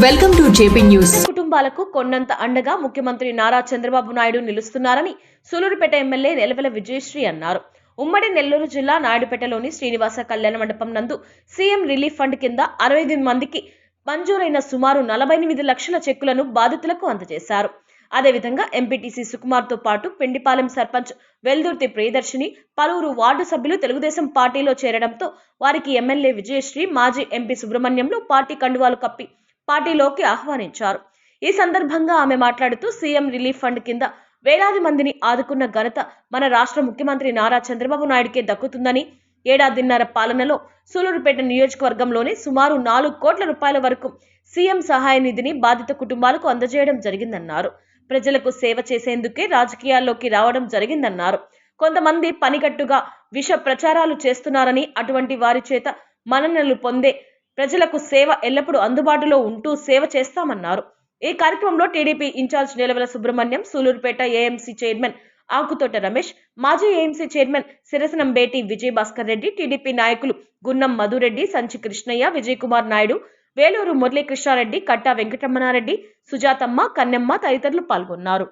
Welcome to JP news. కుటుంబాలకు కొన్నంత అండగా ముఖ్యమంత్రి నారా చంద్రబాబు నాయుడు నిలుస్తున్నారని సూలూరుపేట ఎమ్మెల్యే నెలవెల విజయశ్రీ అన్నారు. ఉమ్మడి నెల్లూరు జిల్లా నాయుడుపేటలోని శ్రీనివాస కళ్యాణ మండపం నందు సీఎం రిలీఫ్ ఫండ్ కింద 65 మందికి మంజూరైన సుమారు 48 లక్షల చెక్కులను బాధితులకు అందజేశారు. అదేవిధంగా ఎంపీటీసీ సుకుమార్తో పాటు పెండిపాలెం సర్పంచ్ వెల్దుర్తి ప్రియదర్శిని, పలువురు వార్డు సభ్యులు తెలుగుదేశం పార్టీలో చేరడంతో వారికి ఎమ్మెల్యే విజయశ్రీ, మాజీ ఎంపీ సుబ్రహ్మణ్యంలు పార్టీ కండువాలు కప్పి పార్టీలోకి ఆహ్వానించారు. ఈ సందర్భంగా ఆమె మాట్లాడుతూ సీఎం రిలీఫ్ ఫండ్ కింద వేలాది మందిని ఆదుకున్న ఘనత మన రాష్ట్ర ముఖ్యమంత్రి నారా చంద్రబాబు నాయుడుకే దక్కుతుందని, ఏడాదిన్నర పాలనలో సూలూరుపేట నియోజకవర్గంలోనే సుమారు 4 కోట్ల రూపాయల వరకు సీఎం సహాయ నిధిని బాధిత కుటుంబాలకు అందజేయడం జరిగిందన్నారు. ప్రజలకు సేవ చేసేందుకే రాజకీయాల్లోకి రావడం జరిగిందన్నారు. కొంతమంది పనిగట్టుగా విష ప్రచారాలు చేస్తున్నారని, అటువంటి వారి చేత మన్ననలు పొందే ప్రజలకు సేవ ఎల్లప్పుడూ అందుబాటులో ఉంటూ సేవ చేస్తామన్నారు. ఈ కార్యక్రమంలో TDP in-charge Nelavela Subrahmanyam, Sullurpeta AMC chairman Akuthota Ramesh, మాజీ AMC chairman Sirasanambeti Vijay Bhaskar Reddy, TDP నాయకులు గున్నం మధురెడ్డి, సంచి కృష్ణయ్య, విజయ్ కుమార్ నాయుడు, వేలూరు మురళీకృష్ణారెడ్డి, కట్టా వెంకటరమణారెడ్డి, సుజాతమ్మ, కన్నెమ్మ తదితరులు పాల్గొన్నారు.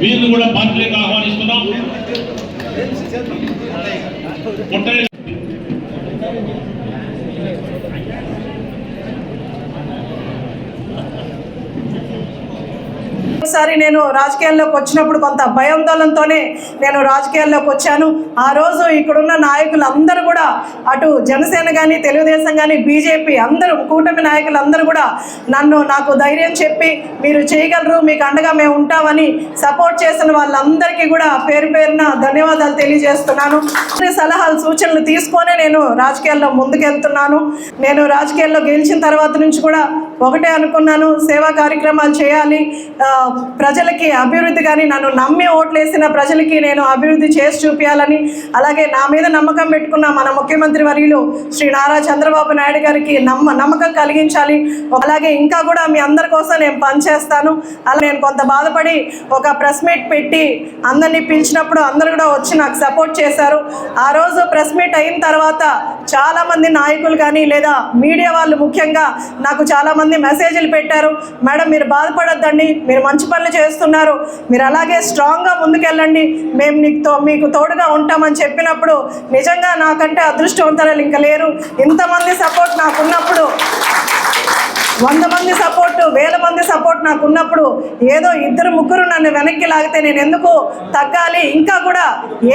వీరిని కూడా పార్టీలకు ఆహ్వానిస్తున్నాం. ఒకసారి నేను రాజకీయాల్లోకి వచ్చినప్పుడు కొంత భయాందోళనతోనే నేను రాజకీయాల్లోకి వచ్చాను. ఆ రోజు ఇక్కడున్న నాయకులు అందరూ కూడా, అటు జనసేన కానీ, తెలుగుదేశం కానీ, బీజేపీ అందరూ, కూటమి నాయకులు అందరూ కూడా నాకు ధైర్యం చెప్పి మీరు చేయగలరు, మీకు అండగా మేము ఉంటామని సపోర్ట్ చేసిన వాళ్ళందరికీ కూడా పేరు పేరున ధన్యవాదాలు తెలియజేస్తున్నాను. సలహాలు సూచనలు తీసుకొని నేను రాజకీయాల్లో ముందుకెళ్తున్నాను. నేను రాజకీయాల్లో గెలిచిన తర్వాత నుంచి కూడా ఒకటే అనుకున్నాను, సేవా కార్యక్రమాలు చేయాలి, ప్రజలకి అభివృద్ధి కానీ, నన్ను నమ్మి ఓట్లేసిన ప్రజలకి నేను అభివృద్ధి చేసి చూపించాలని, అలాగే నా మీద నమ్మకం పెట్టుకున్న మన ముఖ్యమంత్రి వర్యులు శ్రీ నారా చంద్రబాబు నాయుడు గారికి నమ్మకం కలిగించాలి. అలాగే ఇంకా కూడా మీ అందరి కోసం నేను పనిచేస్తాను. అలా నేను కొంత బాధపడి ఒక ప్రెస్ మీట్ పెట్టి అందరినీ పిలిచినప్పుడు అందరూ కూడా వచ్చి నాకు సపోర్ట్ చేశారు. ఆ రోజు ప్రెస్ మీట్ అయిన తర్వాత చాలామంది నాయకులు కానీ, లేదా మీడియా వాళ్ళు ముఖ్యంగా నాకు చాలామంది మెసేజ్లు పెట్టారు. మేడం, మీరు బాధపడొద్దండి, మీరు మంచి పనులు చేస్తున్నారు, మీరు అలాగే స్ట్రాంగ్గా ముందుకెళ్ళండి, మేము మీకు తోడుగా ఉంటామని చెప్పినప్పుడు నిజంగా నాకంటే అదృష్టవంతులు ఇంకా లేరు. ఇంతమంది సపోర్ట్ నాకున్నప్పుడు, 100 మంది సపోర్ట్, 1000 మంది సపోర్ట్ నాకు ఉన్నప్పుడు, ఏదో 2-3 నన్ను వెనక్కి లాగితే నేను ఎందుకు తగ్గాలి? ఇంకా కూడా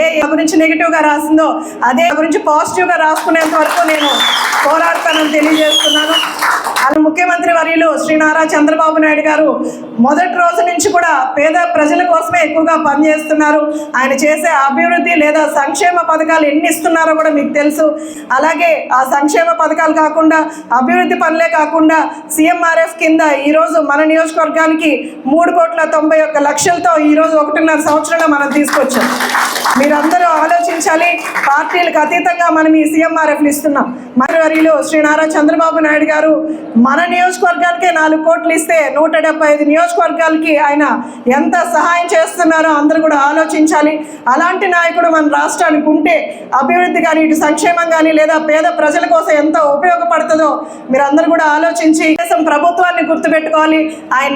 ఏ గురించి నెగిటివ్గా రాసిందో అదే గురించి పాజిటివ్గా రాసుకునేంత వరకు నేను పోరాడతానని తెలియజేస్తున్నాను. అలా ముఖ్యమంత్రి వర్యులు శ్రీ నారా చంద్రబాబు నాయుడు గారు మొదటి రోజు నుంచి కూడా పేద ప్రజల కోసమే ఎక్కువగా పనిచేస్తున్నారు. ఆయన చేసే అభివృద్ధి లేదా సంక్షేమ పథకాలు ఎన్ని ఇస్తున్నారో కూడా మీకు తెలుసు. అలాగే ఆ సంక్షేమ పథకాలు కాకుండా, అభివృద్ధి పనులే కాకుండా సీఎంఆర్ఎఫ్ కింద ఈరోజు మన నియోజకవర్గానికి 3,91,00,000తో ఈరోజు 1.5 సంవత్సరంగా మనం తీసుకొచ్చాం. మీరందరూ ఆలోచించాలి, పార్టీలకు అతీతంగా మనం ఈ సీఎంఆర్ఎఫ్లు ఇస్తున్నాం. మరి వర్యులు శ్రీ నారా చంద్రబాబు నాయుడు గారు మన నియోజకవర్గానికే 4 కోట్లు ఇస్తే 175 నియోజకవర్గాలకి ఆయన ఎంత సహాయం చేస్తున్నారో అందరూ కూడా ఆలోచించాలి. అలాంటి నాయకుడు మన రాష్ట్రానికి ఉంటే అభివృద్ధి కానీ, ఇటు సంక్షేమం కానీ, లేదా పేద ప్రజల కోసం ఎంత ఉపయోగపడుతుందో మీరందరూ కూడా ఆలోచించి ప్రభుత్వాన్ని గుర్తుపెట్టుకోవాలి. ఆయన